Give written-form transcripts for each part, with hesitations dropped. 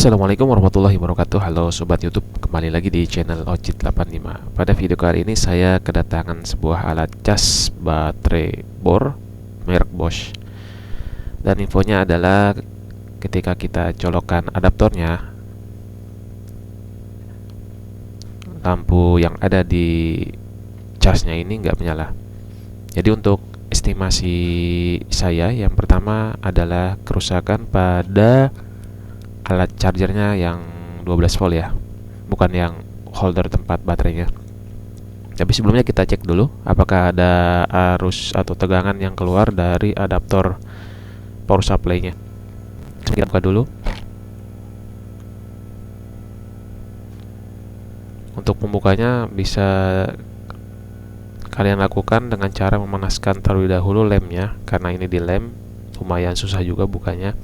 Assalamualaikum warahmatullahi wabarakatuh. Halo Sobat YouTube, kembali lagi di channel Ojit85. Pada video kali ini saya kedatangan sebuah alat cas baterai bor merek Bosch. Dan infonya adalah ketika kita colokkan adaptornya, lampu yang ada di casnya ini nggak menyala. Jadi untuk estimasi saya, yang pertama adalah kerusakan pada alat chargernya yang 12 volt ya, bukan yang holder tempat baterainya. Tapi sebelumnya kita cek dulu apakah ada arus atau tegangan yang keluar dari adaptor power supply-nya. Kita buka dulu. Untuk pembukanya bisa kalian lakukan dengan cara memanaskan terlebih dahulu lemnya, karena ini di lem lumayan susah juga bukanya.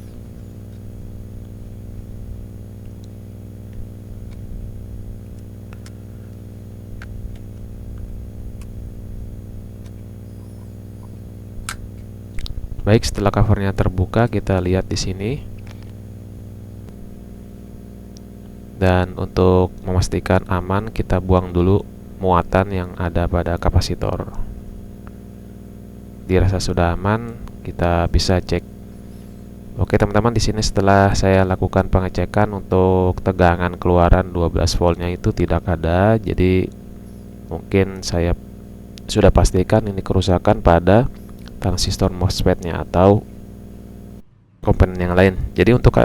Baik, setelah covernya terbuka, kita lihat di sini. Dan untuk memastikan aman, kita buang dulu muatan yang ada pada kapasitor. Dirasa sudah aman, kita bisa cek. Oke teman-teman, di sini setelah saya lakukan pengecekan untuk tegangan keluaran 12 voltnya itu tidak ada. Jadi mungkin saya sudah pastikan ini kerusakan pada transistor MOSFET-nya atau komponen yang lain. Jadi untuk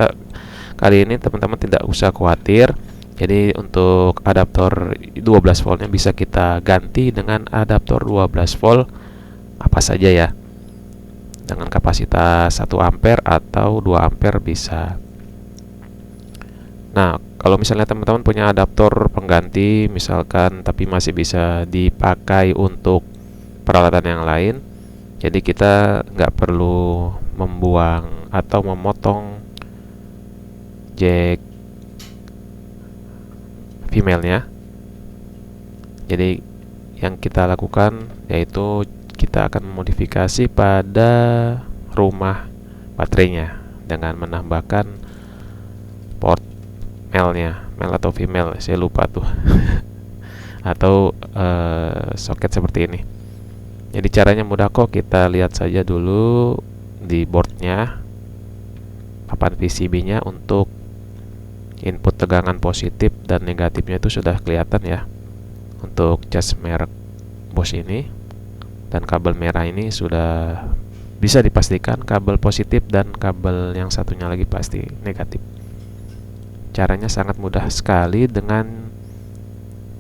kali ini teman-teman tidak usah khawatir. Jadi untuk adaptor 12 voltnya bisa kita ganti dengan adaptor 12 volt apa saja ya, dengan kapasitas 1 ampere atau 2 ampere bisa. Nah, kalau misalnya teman-teman punya adaptor pengganti misalkan, tapi masih bisa dipakai untuk peralatan yang lain, jadi kita nggak perlu membuang atau memotong jack female-nya. Jadi yang kita lakukan yaitu kita akan memodifikasi pada rumah baterainya dengan menambahkan port male-nya, male atau female, saya lupa tuh atau soket seperti ini. Jadi caranya mudah kok, kita lihat saja dulu di boardnya, papan PCB-nya untuk input tegangan positif dan negatifnya itu sudah kelihatan ya untuk cas merek Bosch ini. Dan kabel merah ini sudah bisa dipastikan kabel positif dan kabel yang satunya lagi pasti negatif. Caranya sangat mudah sekali, dengan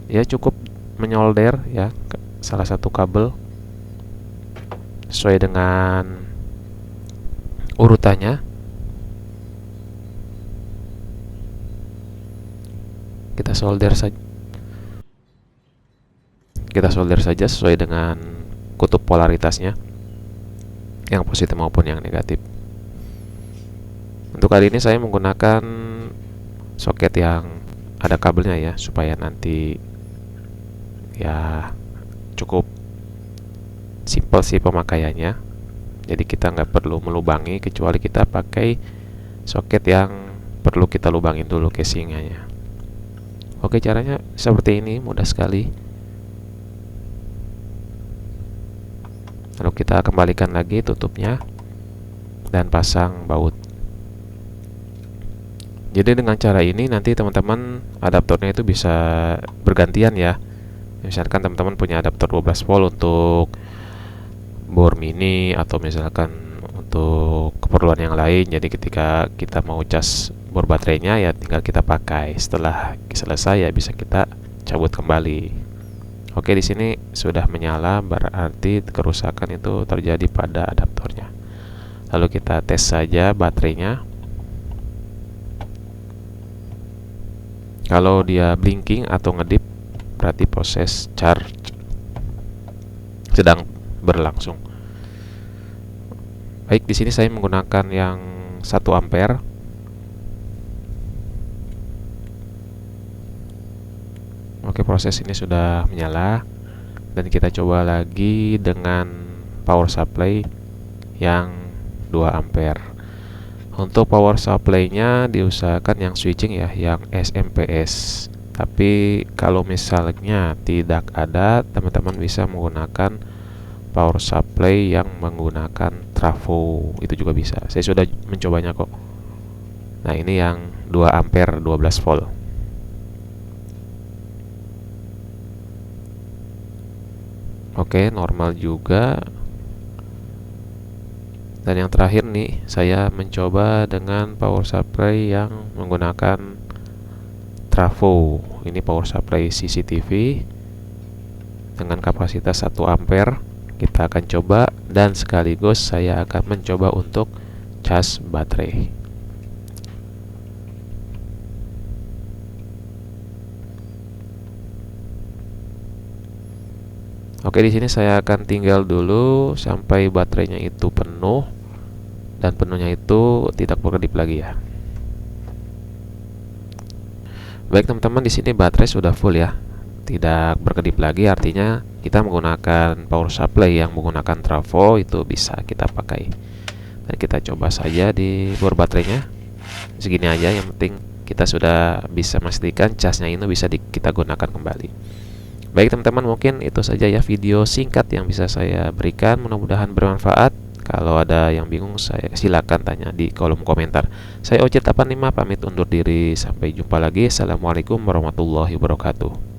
ya cukup menyolder ya salah satu kabel sesuai dengan urutannya. Kita solder saja sesuai dengan kutub polaritasnya, yang positif maupun yang negatif. Untuk kali ini saya menggunakan soket yang ada kabelnya ya, supaya nanti ya cukup simple sih pemakaiannya. Jadi kita nggak perlu melubangi, kecuali kita pakai soket yang perlu kita lubangin dulu casingnya. Oke, caranya seperti ini, mudah sekali. Lalu kita kembalikan lagi tutupnya dan pasang baut. Jadi dengan cara ini nanti teman-teman adaptornya itu bisa bergantian ya. Misalkan teman-teman punya adaptor 12 volt untuk bor mini, atau misalkan untuk keperluan yang lain. Jadi ketika kita mau cas bor baterainya ya tinggal kita pakai. Setelah selesai ya bisa kita cabut kembali. Oke, di sini sudah menyala, berarti kerusakan itu terjadi pada adaptornya. Lalu kita tes saja baterainya. Kalau dia blinking atau ngedip, berarti proses charge sedang berlangsung. Baik, di sini saya menggunakan yang 1 ampere. Oke, proses ini sudah menyala, dan kita coba lagi dengan power supply yang 2 ampere. Untuk power supply-nya diusahakan yang switching ya, yang SMPS. Tapi kalau misalnya tidak ada, teman-teman bisa menggunakan power supply yang menggunakan trafo, itu juga bisa. Saya sudah mencobanya kok. Nah, ini yang 2 ampere 12 volt. Oke, normal juga. Dan yang terakhir nih, saya mencoba dengan power supply yang menggunakan trafo. Ini power supply CCTV dengan kapasitas 1 ampere. Kita akan coba, dan sekaligus saya akan mencoba untuk cas baterai. Oke, di sini saya akan tinggal dulu sampai baterainya itu penuh, dan penuhnya itu tidak berkedip lagi ya. Baik teman-teman, di sini baterai sudah full ya, tidak berkedip lagi, artinya kita menggunakan power supply yang menggunakan trafo itu bisa kita pakai. Dan kita coba saja di bor baterainya segini aja, yang penting kita sudah bisa memastikan casnya ini bisa kita gunakan kembali. Baik teman-teman, mungkin itu saja ya video singkat yang bisa saya berikan, mudah-mudahan bermanfaat. Kalau ada yang bingung, saya silakan tanya di kolom komentar. Saya Ocit 85 pamit undur diri, sampai jumpa lagi. Assalamualaikum warahmatullahi wabarakatuh.